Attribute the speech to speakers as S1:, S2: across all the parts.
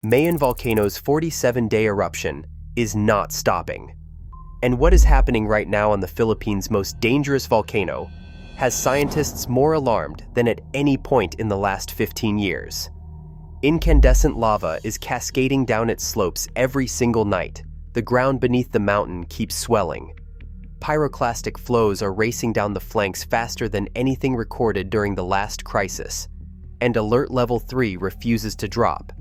S1: Mayon Volcano's 47-day eruption is not stopping. And what is happening right now on the Philippines' most dangerous volcano has scientists more alarmed than at any point in the last 15 years. Incandescent lava is cascading down its slopes every single night. The ground beneath the mountain keeps swelling. Pyroclastic flows are racing down the flanks faster than anything recorded during the last crisis. And Alert Level 3 refuses to drop,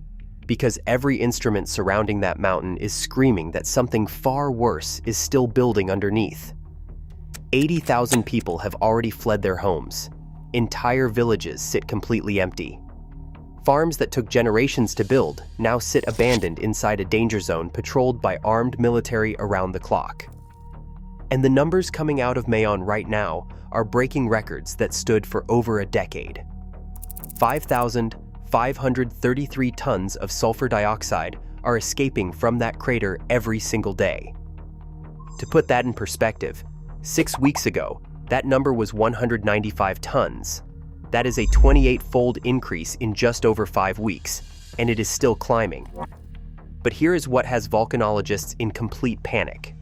S1: because every instrument surrounding that mountain is screaming that something far worse is still building underneath. 80,000 people have already fled their homes. Entire villages sit completely empty. Farms that took generations to build now sit abandoned inside a danger zone patrolled by armed military around the clock. And the numbers coming out of Mayon right now are breaking records that stood for over a decade. 5,533 tons of sulfur dioxide are escaping from that crater every single day. To put that in perspective, 6 weeks ago, that number was 195 tons. That is a 28-fold increase in just over 5 weeks, and it is still climbing. But here is what has volcanologists in complete panic.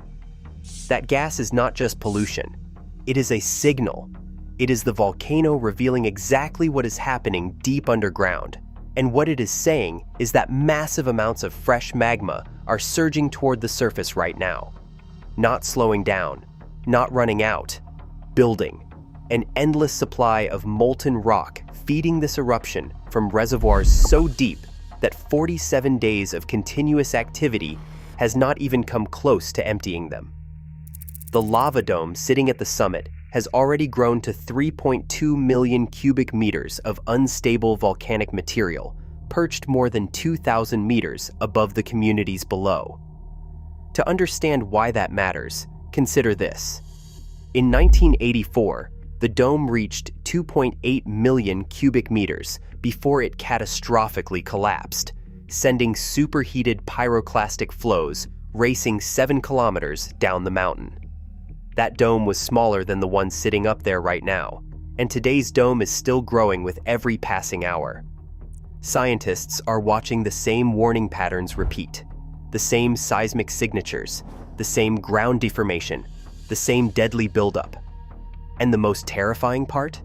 S1: That gas is not just pollution. It is a signal. It is the volcano revealing exactly what is happening deep underground. And what it is saying is that massive amounts of fresh magma are surging toward the surface right now. Not slowing down, not running out, building. An endless supply of molten rock feeding this eruption from reservoirs so deep that 47 days of continuous activity has not even come close to emptying them. The lava dome sitting at the summit has already grown to 3.2 million cubic meters of unstable volcanic material, perched more than 2,000 meters above the communities below. To understand why that matters, consider this. In 1984, the dome reached 2.8 million cubic meters before it catastrophically collapsed, sending superheated pyroclastic flows racing 7 kilometers down the mountain. That dome was smaller than the one sitting up there right now, and today's dome is still growing with every passing hour. Scientists are watching the same warning patterns repeat, the same seismic signatures, the same ground deformation, the same deadly buildup. And the most terrifying part?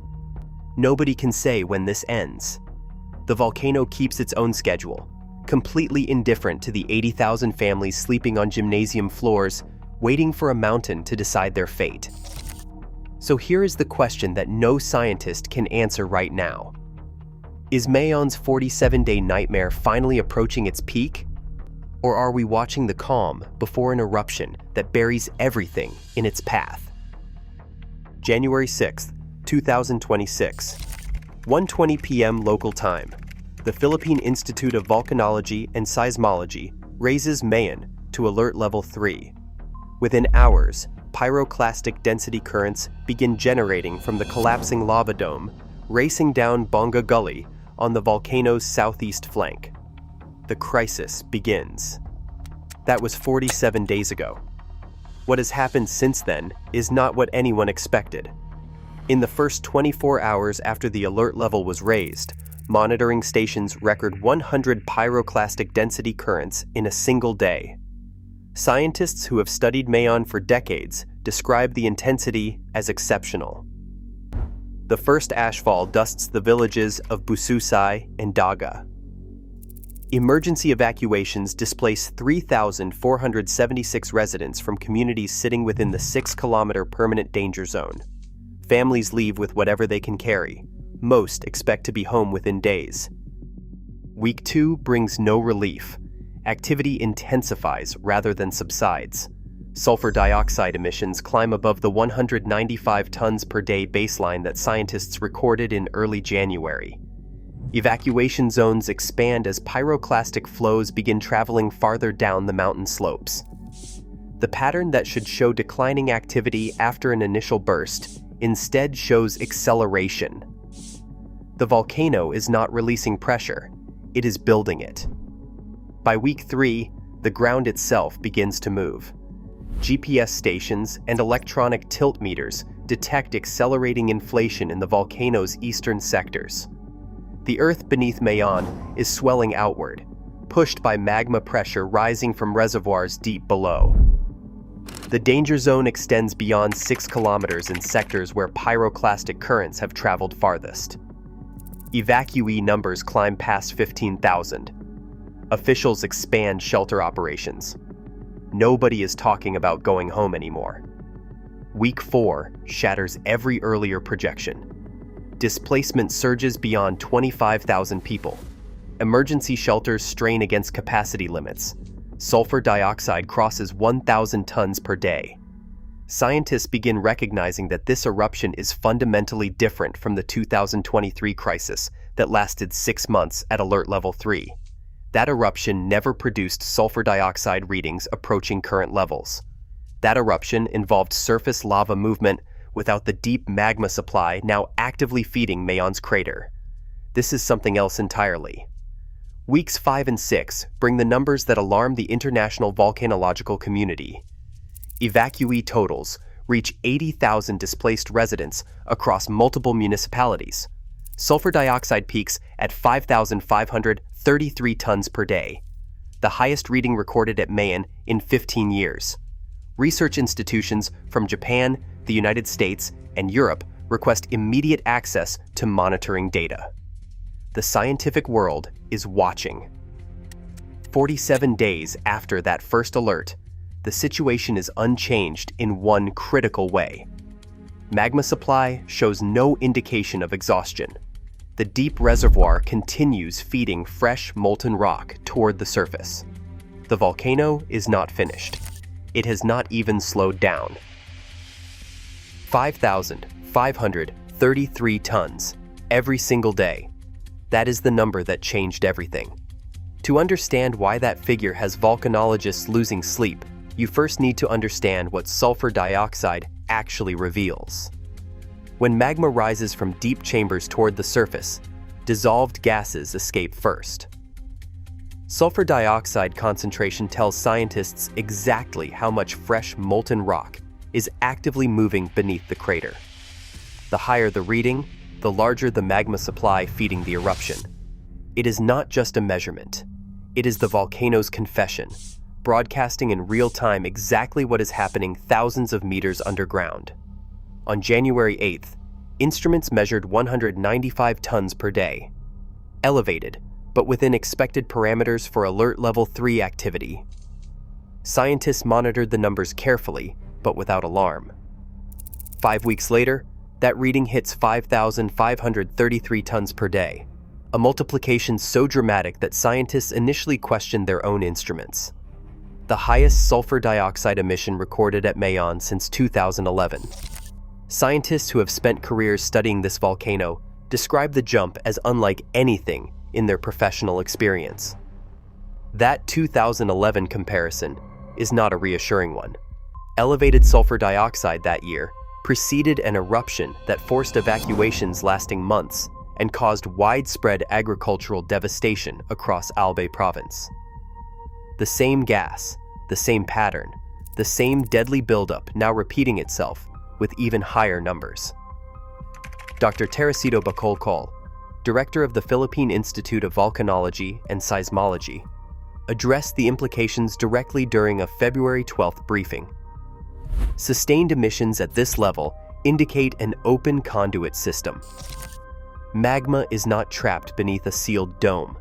S1: Nobody can say when this ends. The volcano keeps its own schedule, completely indifferent to the 80,000 families sleeping on gymnasium floors, waiting for a mountain to decide their fate. So here is the question that no scientist can answer right now. Is Mayon's 47-day nightmare finally approaching its peak? Or are we watching the calm before an eruption that buries everything in its path? January 6, 2026, 1:20 p.m. local time. The Philippine Institute of Volcanology and Seismology raises Mayon to Alert Level 3. Within hours, pyroclastic density currents begin generating from the collapsing lava dome, racing down Bonga Gully on the volcano's southeast flank. The crisis begins. That was 47 days ago. What has happened since then is not what anyone expected. In the first 24 hours after the alert level was raised, monitoring stations record 100 pyroclastic density currents in a single day. Scientists who have studied Mayon for decades describe the intensity as exceptional. The first ashfall dusts the villages of Bususay and Daga. Emergency evacuations displace 3,476 residents from communities sitting within the 6-kilometer permanent danger zone. Families leave with whatever they can carry. Most expect to be home within days. Week 2 brings no relief. Activity intensifies rather than subsides. Sulfur dioxide emissions climb above the 195 tons per day baseline that scientists recorded in early January. Evacuation zones expand as pyroclastic flows begin traveling farther down the mountain slopes. The pattern that should show declining activity after an initial burst instead shows acceleration. The volcano is not releasing pressure, it is building it. By week 3, the ground itself begins to move. GPS stations and electronic tilt meters detect accelerating inflation in the volcano's eastern sectors. The earth beneath Mayon is swelling outward. pushed by magma pressure rising from reservoirs deep below. The danger zone extends beyond 6 kilometers in sectors where pyroclastic currents have traveled farthest. Evacuee numbers climb past 15,000. Officials expand shelter operations. Nobody is talking about going home anymore. Week 4 shatters every earlier projection. Displacement surges beyond 25,000 people. Emergency shelters strain against capacity limits. Sulfur dioxide crosses 1,000 tons per day. Scientists begin recognizing that this eruption is fundamentally different from the 2023 crisis that lasted 6 months at alert level 3. That eruption never produced sulfur dioxide readings approaching current levels. That eruption involved surface lava movement without the deep magma supply now actively feeding Mayon's crater. This is something else entirely. Weeks 5 and 6 bring the numbers that alarm the international volcanological community. Evacuee totals reach 80,000 displaced residents across multiple municipalities. Sulfur dioxide peaks at 5,533 tons per day, the highest reading recorded at Mayon in 15 years. Research institutions from Japan, the United States, and Europe request immediate access to monitoring data. The scientific world is watching. 47 days after that first alert, the situation is unchanged in one critical way. Magma supply shows no indication of exhaustion. The deep reservoir continues feeding fresh molten rock toward the surface. The volcano is not finished. It has not even slowed down. 5,533 tons every single day. That is the number that changed everything. To understand why that figure has volcanologists losing sleep, you first need to understand what sulfur dioxide actually reveals. When magma rises from deep chambers toward the surface, dissolved gases escape first. Sulfur dioxide concentration tells scientists exactly how much fresh molten rock is actively moving beneath the crater. The higher the reading, the larger the magma supply feeding the eruption. It is not just a measurement. It is the volcano's confession, broadcasting in real time exactly what is happening thousands of meters underground. On January 8th, instruments measured 195 tons per day. Elevated, but within expected parameters for alert level 3 activity. Scientists monitored the numbers carefully, but without alarm. 5 weeks later, that reading hits 5,533 tons per day, a multiplication so dramatic that scientists initially questioned their own instruments. The highest sulfur dioxide emission recorded at Mayon since 2011. Scientists who have spent careers studying this volcano describe the jump as unlike anything in their professional experience. That 2011 comparison is not a reassuring one. Elevated sulfur dioxide that year preceded an eruption that forced evacuations lasting months and caused widespread agricultural devastation across Albay province. The same gas, the same pattern, the same deadly buildup now repeating itself with even higher numbers. Dr. Teresito Bicol, director of the Philippine Institute of Volcanology and Seismology, addressed the implications directly during a February 12th briefing. Sustained emissions at this level indicate an open conduit system. Magma is not trapped beneath a sealed dome.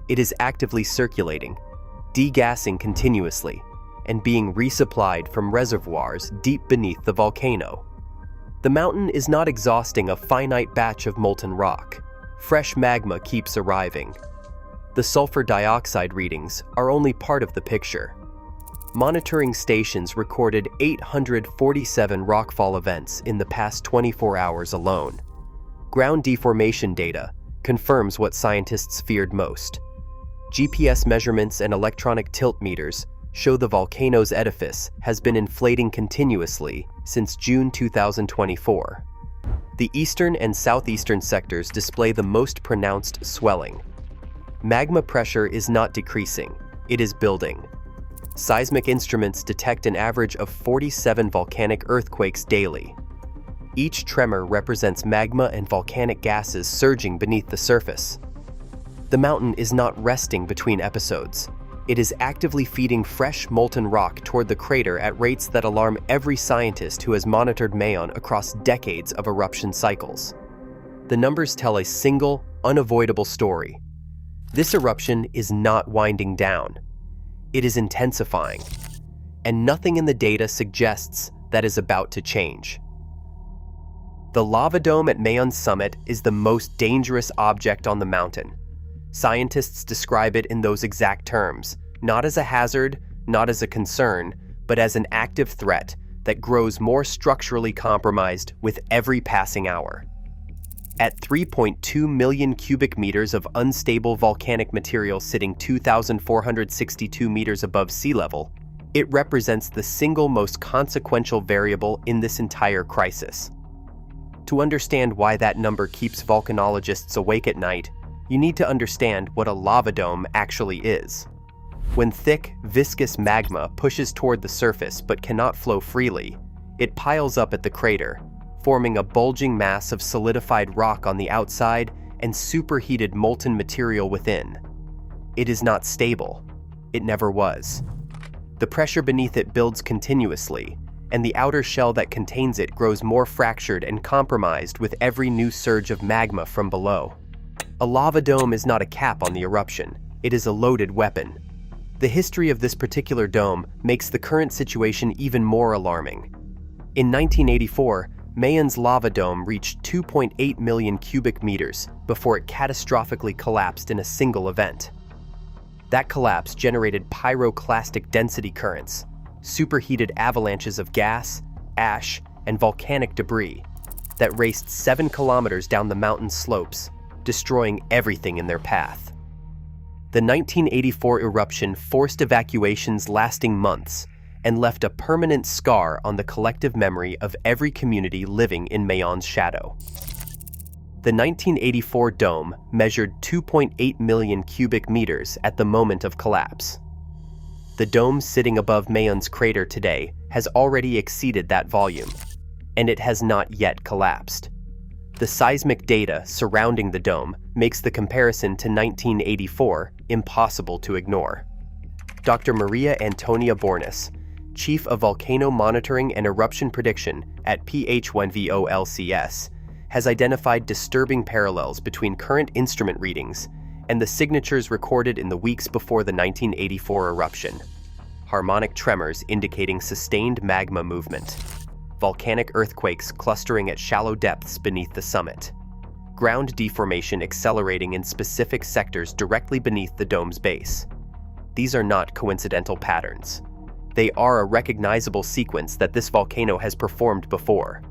S1: It is actively circulating, degassing continuously, and being resupplied from reservoirs deep beneath the volcano. The mountain is not exhausting a finite batch of molten rock. Fresh magma keeps arriving. The sulfur dioxide readings are only part of the picture. Monitoring stations recorded 847 rockfall events in the past 24 hours alone. Ground deformation data confirms what scientists feared most. GPS measurements and electronic tilt meters show the volcano's edifice has been inflating continuously since June 2024. The eastern and southeastern sectors display the most pronounced swelling. Magma pressure is not decreasing, it is building. Seismic instruments detect an average of 47 volcanic earthquakes daily. Each tremor represents magma and volcanic gases surging beneath the surface. The mountain is not resting between episodes. It is actively feeding fresh molten rock toward the crater at rates that alarm every scientist who has monitored Mayon across decades of eruption cycles. The numbers tell a single, unavoidable story. This eruption is not winding down. It is intensifying, and nothing in the data suggests that is about to change. The lava dome at Mayon's summit is the most dangerous object on the mountain. Scientists describe it in those exact terms, not as a hazard, not as a concern, but as an active threat that grows more structurally compromised with every passing hour. At 3.2 million cubic meters of unstable volcanic material sitting 2,462 meters above sea level, it represents the single most consequential variable in this entire crisis. To understand why that number keeps volcanologists awake at night, you need to understand what a lava dome actually is. When thick, viscous magma pushes toward the surface but cannot flow freely, it piles up at the crater, forming a bulging mass of solidified rock on the outside and superheated molten material within. It is not stable. It never was. The pressure beneath it builds continuously, and the outer shell that contains it grows more fractured and compromised with every new surge of magma from below. A lava dome is not a cap on the eruption. It is a loaded weapon. The history of this particular dome makes the current situation even more alarming. In 1984, Mayon's lava dome reached 2.8 million cubic meters before it catastrophically collapsed in a single event. That collapse generated pyroclastic density currents, superheated avalanches of gas, ash, and volcanic debris that raced 7 kilometers down the mountain slopes, destroying everything in their path. The 1984 eruption forced evacuations lasting months and left a permanent scar on the collective memory of every community living in Mayon's shadow. The 1984 dome measured 2.8 million cubic meters at the moment of collapse. The dome sitting above Mayon's crater today has already exceeded that volume, and it has not yet collapsed. The seismic data surrounding the dome makes the comparison to 1984 impossible to ignore. Dr. Maria Antonia Bornes, Chief of Volcano Monitoring and Eruption Prediction at PHIVOLCS, has identified disturbing parallels between current instrument readings and the signatures recorded in the weeks before the 1984 eruption. Harmonic tremors indicating sustained magma movement. Volcanic earthquakes clustering at shallow depths beneath the summit. Ground deformation accelerating in specific sectors directly beneath the dome's base. These are not coincidental patterns. They are a recognizable sequence that this volcano has performed before.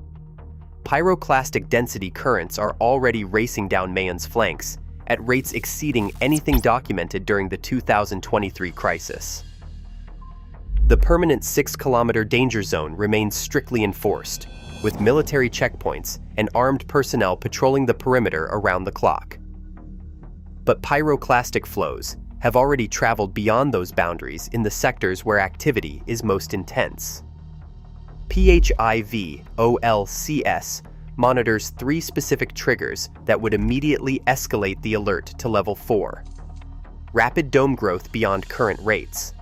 S1: Pyroclastic density currents are already racing down Mayon's flanks at rates exceeding anything documented during the 2023 crisis. The permanent 6-kilometer danger zone remains strictly enforced, with military checkpoints and armed personnel patrolling the perimeter around the clock. But pyroclastic flows have already traveled beyond those boundaries in the sectors where activity is most intense. PHIVOLCS monitors 3 specific triggers that would immediately escalate the alert to level 4. Rapid dome growth beyond current rates.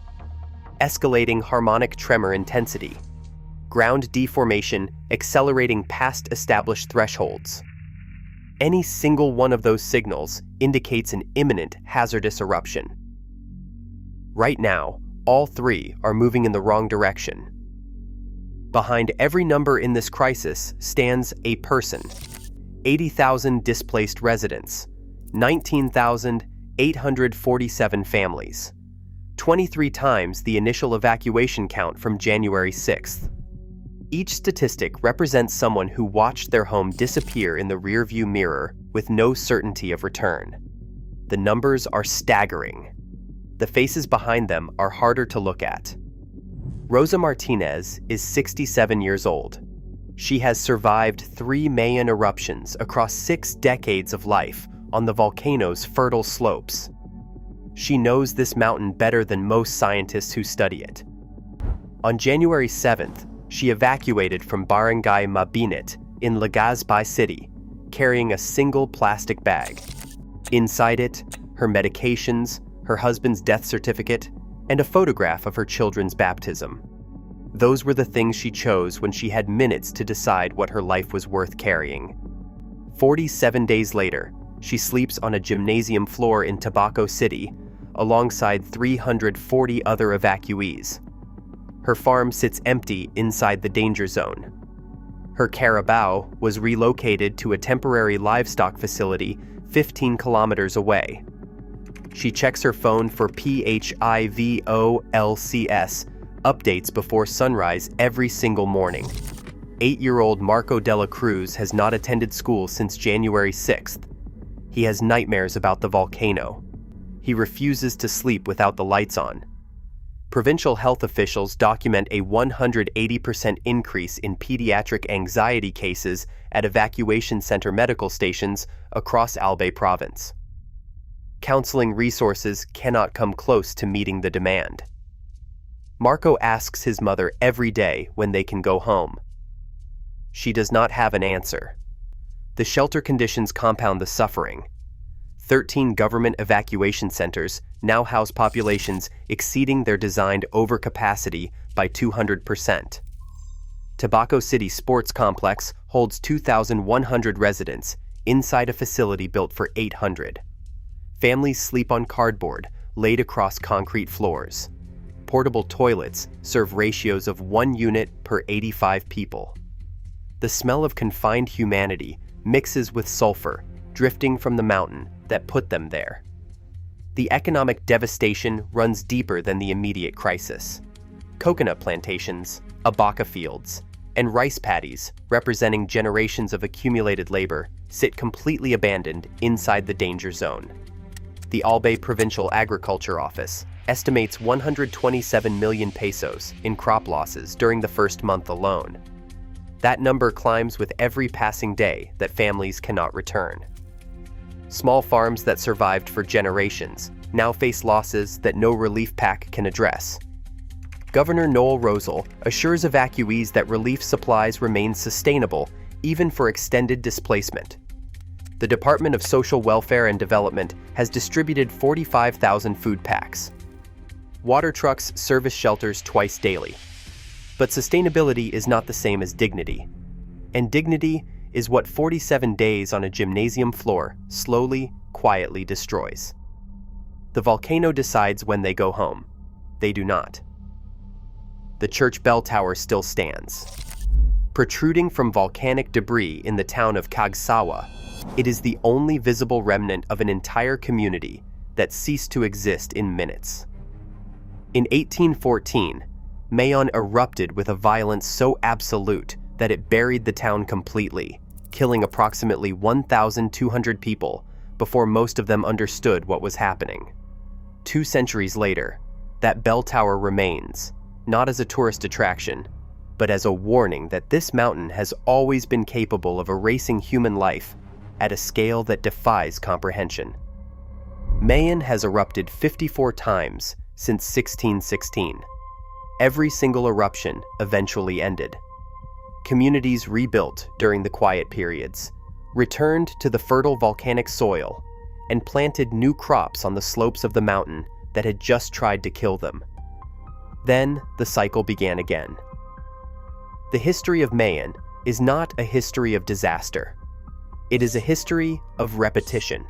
S1: Escalating harmonic tremor intensity. Ground deformation accelerating past established thresholds. Any single one of those signals indicates an imminent hazardous eruption. Right now, all 3 are moving in the wrong direction. Behind every number in this crisis stands a person. 80,000 displaced residents, 19,847 families, 23 times the initial evacuation count from January 6th. Each statistic represents someone who watched their home disappear in the rearview mirror with no certainty of return. The numbers are staggering. The faces behind them are harder to look at. Rosa Martinez is 67 years old. She has survived 3 Mayon eruptions across 6 decades of life on the volcano's fertile slopes. She knows this mountain better than most scientists who study it. On January 7th, she evacuated from Barangay Mabinit in Legazpi City, carrying a single plastic bag. Inside it, her medications, her husband's death certificate, and a photograph of her children's baptism. Those were the things she chose when she had minutes to decide what her life was worth carrying. 47 days later, she sleeps on a gymnasium floor in Tabaco City, alongside 340 other evacuees. Her farm sits empty inside the danger zone. Her carabao was relocated to a temporary livestock facility 15 kilometers away. She checks her phone for PHIVOLCS updates before sunrise every single morning. 8-year-old Marco Dela Cruz has not attended school since January 6th. He has nightmares about the volcano. He refuses to sleep without the lights on. Provincial health officials document a 180% increase in pediatric anxiety cases at evacuation center medical stations across Albay province. Counseling resources cannot come close to meeting the demand. Marco asks his mother every day when they can go home. She does not have an answer. The shelter conditions compound the suffering. 13 government evacuation centers now house populations exceeding their designed overcapacity by 200%. Tabaco City Sports Complex holds 2,100 residents inside a facility built for 800. Families sleep on cardboard laid across concrete floors. Portable toilets serve ratios of 1 unit per 85 people. The smell of confined humanity mixes with sulfur drifting from the mountain that put them there. The economic devastation runs deeper than the immediate crisis. Coconut plantations, abaca fields, and rice paddies, representing generations of accumulated labor, sit completely abandoned inside the danger zone. The Albay Provincial Agriculture Office estimates 127 million pesos in crop losses during the first month alone. That number climbs with every passing day that families cannot return. Small farms that survived for generations now face losses that no relief pack can address. Governor Noel Rosal assures evacuees that relief supplies remain sustainable even for extended displacement. The Department of Social Welfare and Development has distributed 45,000 food packs. Water trucks service shelters twice daily. But sustainability is not the same as dignity. And dignity is what 47 days on a gymnasium floor slowly, quietly destroys. The volcano decides when they go home. They do not. The church bell tower still stands. Protruding from volcanic debris in the town of Cagsawa, it is the only visible remnant of an entire community that ceased to exist in minutes. In 1814, Mayon erupted with a violence so absolute that it buried the town completely, killing approximately 1,200 people before most of them understood what was happening. 2 centuries later, that bell tower remains, not as a tourist attraction, but as a warning that this mountain has always been capable of erasing human life at a scale that defies comprehension. Mayon has erupted 54 times since 1616. Every single eruption eventually ended. Communities rebuilt during the quiet periods, returned to the fertile volcanic soil, and planted new crops on the slopes of the mountain that had just tried to kill them. Then the cycle began again. The history of Mayon is not a history of disaster. It is a history of repetition.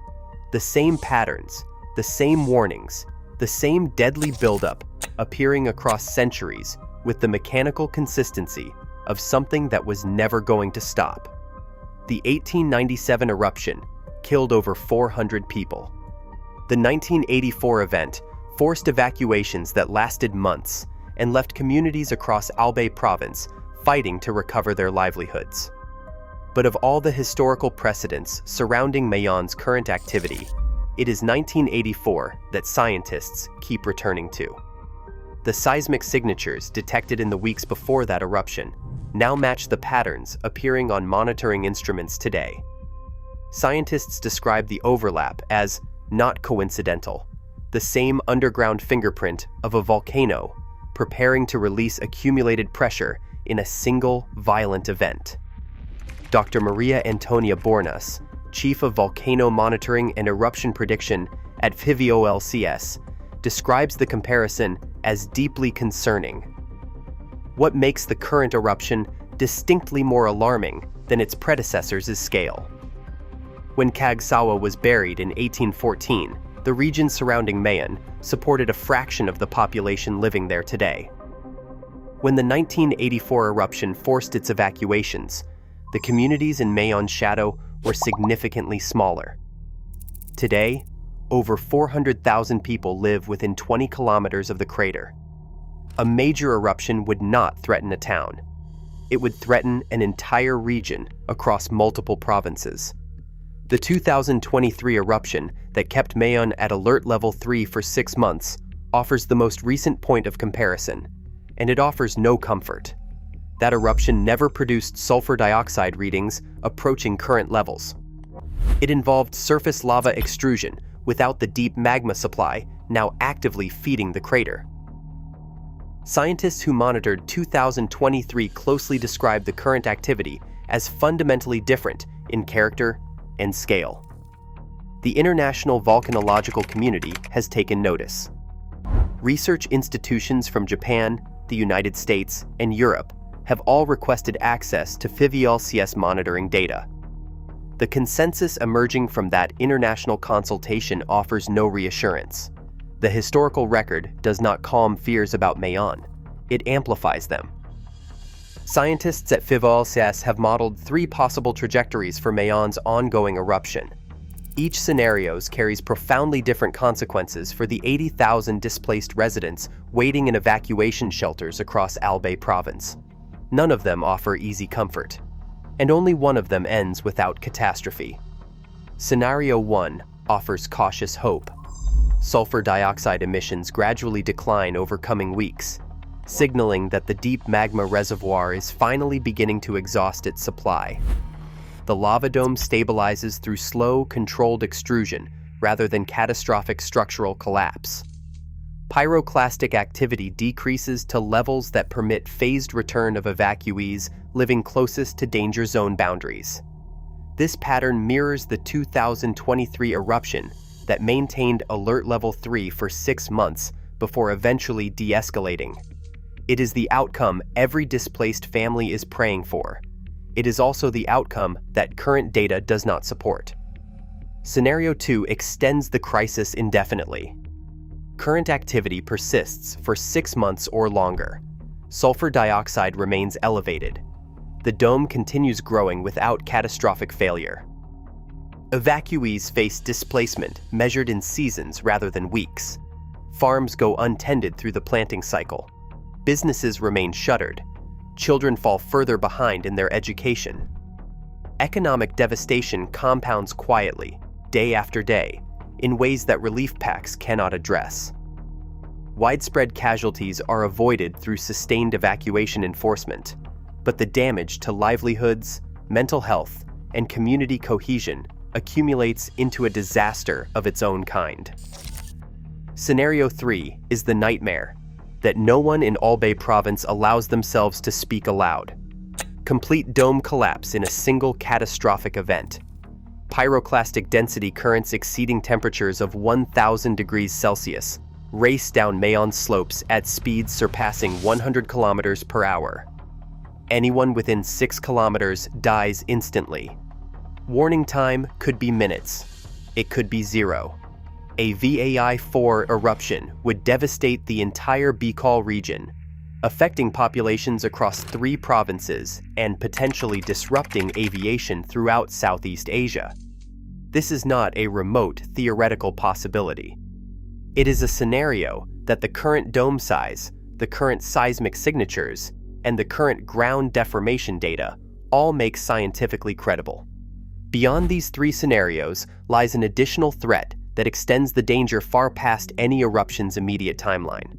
S1: The same patterns, the same warnings, the same deadly buildup appearing across centuries with the mechanical consistency of something that was never going to stop. The 1897 eruption killed over 400 people. The 1984 event forced evacuations that lasted months and left communities across Albay province fighting to recover their livelihoods. But of all the historical precedents surrounding Mayon's current activity, it is 1984 that scientists keep returning to. The seismic signatures detected in the weeks before that eruption now match the patterns appearing on monitoring instruments today. Scientists describe the overlap as not coincidental, the same underground fingerprint of a volcano preparing to release accumulated pressure in a single violent event. Dr. Maria Antonia Bornas, Chief of Volcano Monitoring and Eruption Prediction at PHIVOLCS describes the comparison as deeply concerning. What makes the current eruption distinctly more alarming than its predecessors' scale? When Cagsawa was buried in 1814, the region surrounding Mayon supported a fraction of the population living there today. When the 1984 eruption forced its evacuations, the communities in Mayon's shadow were significantly smaller. Today, over 400,000 people live within 20 kilometers of the crater. A major eruption would not threaten a town. It would threaten an entire region across multiple provinces. The 2023 eruption that kept Mayon at alert level 3 for 6 months offers the most recent point of comparison, and it offers no comfort. That eruption never produced sulfur dioxide readings approaching current levels. It involved surface lava extrusion without the deep magma supply now actively feeding the crater. Scientists who monitored 2023 closely described the current activity as fundamentally different in character and scale. The international volcanological community has taken notice. Research institutions from Japan, the United States, and Europe have all requested access to PHIVOLCS monitoring data. The consensus emerging from that international consultation offers no reassurance. The historical record does not calm fears about Mayon, it amplifies them. Scientists at PHIVOLCS have modeled 3 possible trajectories for Mayon's ongoing eruption. Each scenario carries profoundly different consequences for the 80,000 displaced residents waiting in evacuation shelters across Albay province. None of them offer easy comfort, and only one of them ends without catastrophe. Scenario 1 offers cautious hope. Sulfur dioxide emissions gradually decline over coming weeks, signaling that the deep magma reservoir is finally beginning to exhaust its supply. The lava dome stabilizes through slow, controlled extrusion rather than catastrophic structural collapse. Pyroclastic activity decreases to levels that permit phased return of evacuees living closest to danger zone boundaries. This pattern mirrors the 2023 eruption that maintained alert level 3 for 6 months before eventually de-escalating. It is the outcome every displaced family is praying for. It is also the outcome that current data does not support. Scenario 2 extends the crisis indefinitely. Current activity persists for 6 months or longer. Sulfur dioxide remains elevated. The dome continues growing without catastrophic failure. Evacuees face displacement measured in seasons rather than weeks. Farms go untended through the planting cycle. Businesses remain shuttered. Children fall further behind in their education. Economic devastation compounds quietly, day after day, in ways that relief packs cannot address. Widespread casualties are avoided through sustained evacuation enforcement, but the damage to livelihoods, mental health, and community cohesion accumulates into a disaster of its own kind. Scenario 3 is the nightmare that no one in Albay province allows themselves to speak aloud. Complete dome collapse in a single catastrophic event. Pyroclastic density currents exceeding temperatures of 1,000 degrees Celsius race down Mayon slopes at speeds surpassing 100 kilometers per hour. Anyone within 6 kilometers dies instantly. Warning time could be minutes. It could be 0. A VAI-4 eruption would devastate the entire Bicol region, affecting populations across 3 provinces and potentially disrupting aviation throughout Southeast Asia. This is not a remote theoretical possibility. It is a scenario that the current dome size, the current seismic signatures, and the current ground deformation data all make scientifically credible. Beyond these 3 scenarios lies an additional threat that extends the danger far past any eruption's immediate timeline.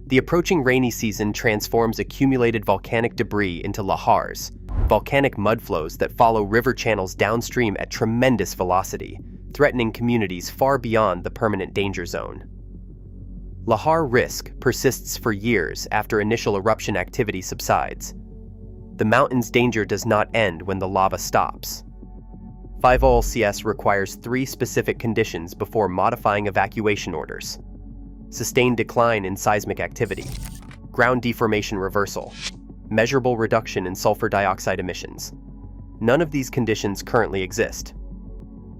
S1: The approaching rainy season transforms accumulated volcanic debris into lahars, volcanic mudflows that follow river channels downstream at tremendous velocity, threatening communities far beyond the permanent danger zone. Lahar risk persists for years after initial eruption activity subsides. The mountain's danger does not end when the lava stops. PHIVOLCS requires 3 specific conditions before modifying evacuation orders: sustained decline in seismic activity, ground deformation reversal, measurable reduction in sulfur dioxide emissions. None of these conditions currently exist.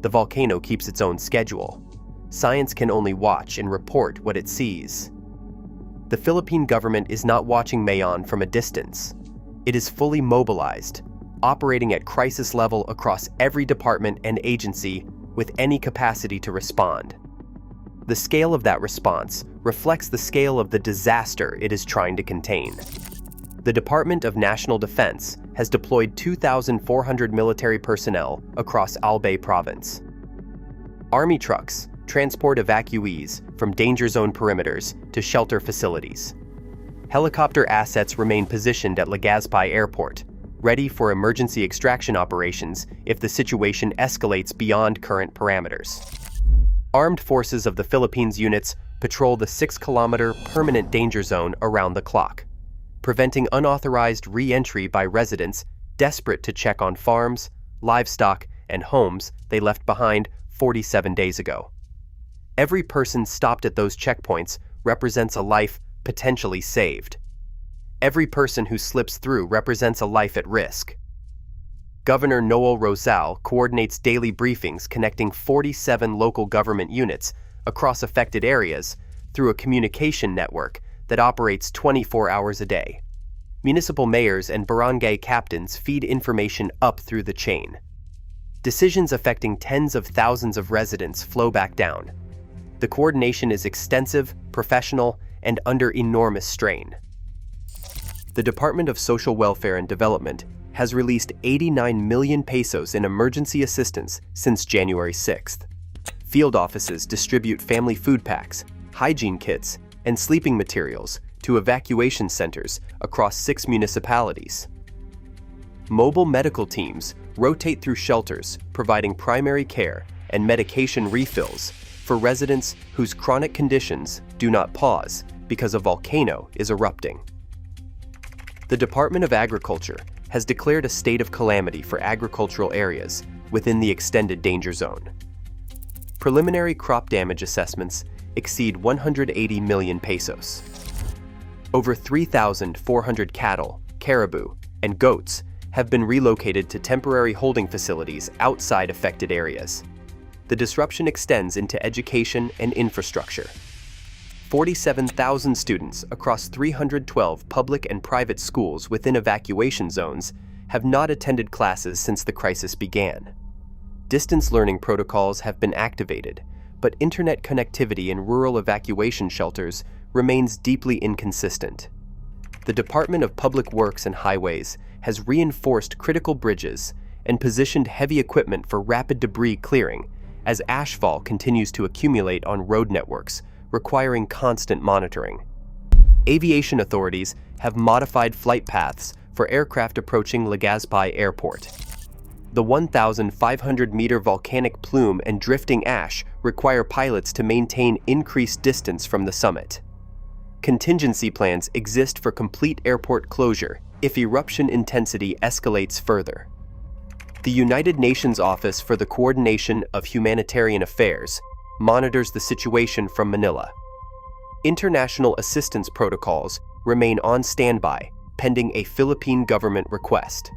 S1: The volcano keeps its own schedule. Science can only watch and report what it sees. The Philippine government is not watching Mayon from a distance. It is fully mobilized, operating at crisis level across every department and agency with any capacity to respond. The scale of that response reflects the scale of the disaster it is trying to contain. The Department of National Defense has deployed 2,400 military personnel across Albay province. Army trucks transport evacuees from danger zone perimeters to shelter facilities. Helicopter assets remain positioned at Legazpi Airport, ready for emergency extraction operations if the situation escalates beyond current parameters. Armed forces of the Philippines units patrol the 6-kilometer permanent danger zone around the clock, preventing unauthorized re-entry by residents desperate to check on farms, livestock, and homes they left behind 47 days ago. Every person stopped at those checkpoints represents a life potentially saved. Every person who slips through represents a life at risk. Governor Noel Rosal coordinates daily briefings connecting 47 local government units across affected areas through a communication network that operates 24 hours a day. Municipal mayors and barangay captains feed information up through the chain. Decisions affecting tens of thousands of residents flow back down. The coordination is extensive, professional, and under enormous strain. The Department of Social Welfare and Development has released 89 million pesos in emergency assistance since January 6th. Field offices distribute family food packs, hygiene kits, and sleeping materials to evacuation centers across 6 municipalities. Mobile medical teams rotate through shelters, providing primary care and medication refills for residents whose chronic conditions do not pause because a volcano is erupting. The Department of Agriculture has declared a state of calamity for agricultural areas within the extended danger zone. Preliminary crop damage assessments exceed 180 million pesos. Over 3,400 cattle, caribou, and goats have been relocated to temporary holding facilities outside affected areas. The disruption extends into education and infrastructure. 47,000 students across 312 public and private schools within evacuation zones have not attended classes since the crisis began. Distance learning protocols have been activated, but internet connectivity in rural evacuation shelters remains deeply inconsistent. The Department of Public Works and Highways has reinforced critical bridges and positioned heavy equipment for rapid debris clearing as ashfall continues to accumulate on road networks, requiring constant monitoring. Aviation authorities have modified flight paths for aircraft approaching Legazpi Airport. The 1,500-meter volcanic plume and drifting ash require pilots to maintain increased distance from the summit. Contingency plans exist for complete airport closure if eruption intensity escalates further. The United Nations Office for the Coordination of Humanitarian Affairs monitors the situation from Manila. International assistance protocols remain on standby pending a Philippine government request.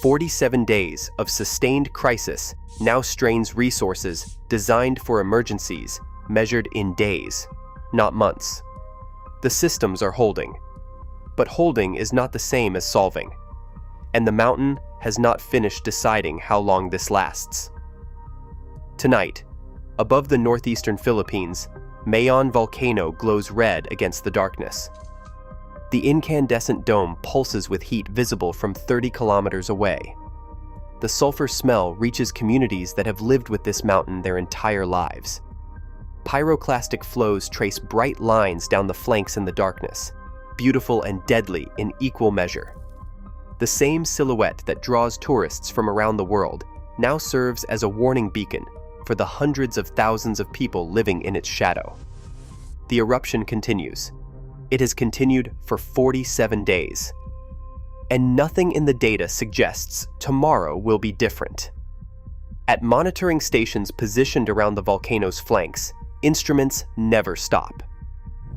S1: 47 days of sustained crisis now strains resources designed for emergencies measured in days, not months. The systems are holding, but holding is not the same as solving, and the mountain has not finished deciding how long this lasts. Tonight, above the northeastern Philippines, Mayon Volcano glows red against the darkness. The incandescent dome pulses with heat visible from 30 kilometers away. The sulfur smell reaches communities that have lived with this mountain their entire lives. Pyroclastic flows trace bright lines down the flanks in the darkness, beautiful and deadly in equal measure. The same silhouette that draws tourists from around the world now serves as a warning beacon for the hundreds of thousands of people living in its shadow. The eruption continues. It has continued for 47 days. And nothing in the data suggests tomorrow will be different. At monitoring stations positioned around the volcano's flanks, instruments never stop.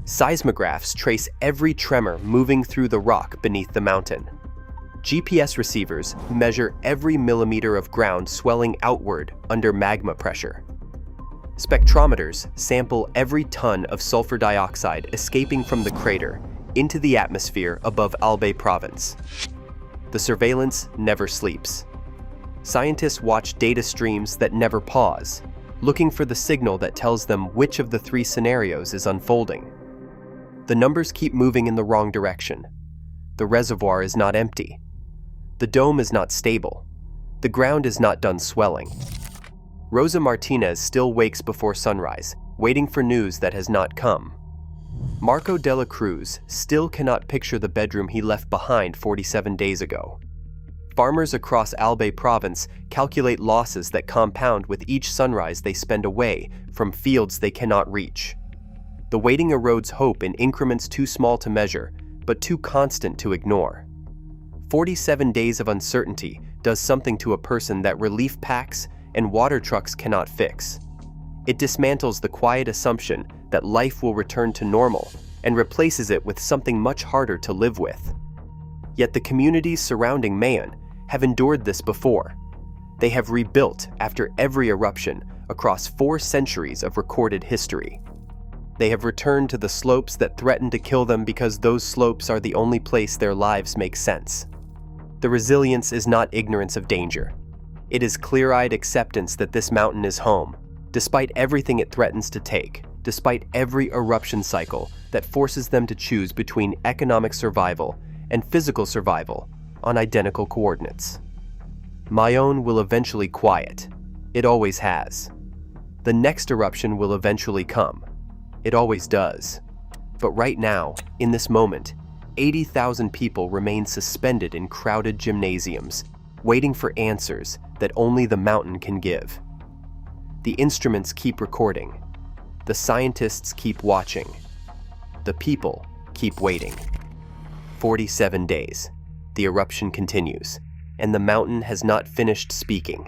S1: Seismographs trace every tremor moving through the rock beneath the mountain. GPS receivers measure every millimeter of ground swelling outward under magma pressure. Spectrometers sample every ton of sulfur dioxide escaping from the crater into the atmosphere above Albay province. The surveillance never sleeps. Scientists watch data streams that never pause, looking for the signal that tells them which of the three scenarios is unfolding. The numbers keep moving in the wrong direction. The reservoir is not empty. The dome is not stable. The ground is not done swelling. Rosa Martinez still wakes before sunrise, waiting for news that has not come. Marco de la Cruz still cannot picture the bedroom he left behind 47 days ago. Farmers across Albay province calculate losses that compound with each sunrise they spend away from fields they cannot reach. The waiting erodes hope in increments too small to measure, but too constant to ignore. 47 days of uncertainty does something to a person that relief packs and water trucks cannot fix. It dismantles the quiet assumption that life will return to normal and replaces it with something much harder to live with. Yet the communities surrounding Mayon have endured this before. They have rebuilt after every eruption across 4 centuries of recorded history. They have returned to the slopes that threaten to kill them because those slopes are the only place their lives make sense. The resilience is not ignorance of danger. It is clear-eyed acceptance that this mountain is home, despite everything it threatens to take, despite every eruption cycle that forces them to choose between economic survival and physical survival on identical coordinates. Mayon will eventually quiet. It always has. The next eruption will eventually come. It always does. But right now, in this moment, 80,000 people remain suspended in crowded gymnasiums, waiting for answers that only the mountain can give. The instruments keep recording. The scientists keep watching. The people keep waiting. 47 days. The eruption continues, and the mountain has not finished speaking.